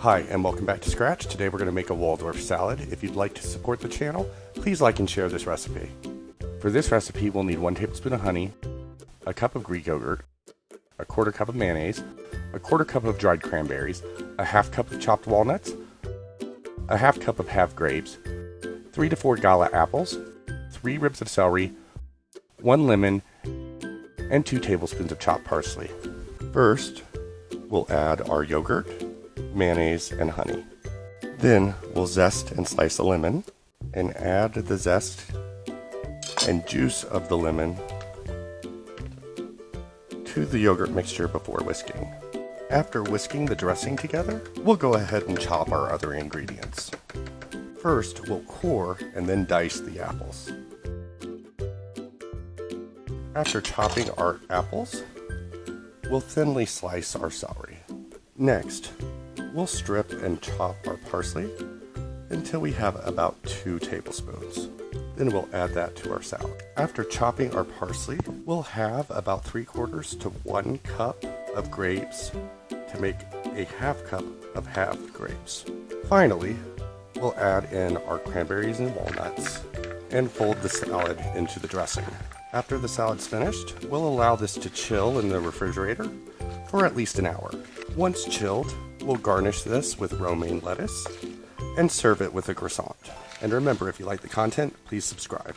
Hi, and welcome back to Scratch. Today we're going to make a Waldorf salad. If you'd like to support the channel, please like and share this recipe. For this recipe, we'll need 1 tablespoon of honey, a cup of Greek yogurt, a 1/4 cup of mayonnaise, a 1/4 cup of dried cranberries, a 1/2 cup of chopped walnuts, a 1/2 cup of halved grapes, 3 to 4 Gala apples, 3 ribs of celery, 1 lemon, and 2 tablespoons of chopped parsley. First, we'll add our yogurt, mayonnaise, and honey. Then we'll zest and slice a lemon and add the zest and juice of the lemon to the yogurt mixture before whisking. After whisking the dressing together, we'll go ahead and chop our other ingredients. First, we'll core and then dice the apples. After chopping our apples, we'll thinly slice our celery. Next, we'll strip and chop our parsley until we have about 2 tablespoons. Then we'll add that to our salad. After chopping our parsley, we'll have about 3/4 to 1 cup of grapes to make a 1/2 cup of halved grapes. Finally, we'll add in our cranberries and walnuts and fold the salad into the dressing. After the salad's finished, we'll allow this to chill in the refrigerator for at least an hour. Once chilled, we'll garnish this with romaine lettuce and serve it with a croissant. And remember, if you like the content, please subscribe.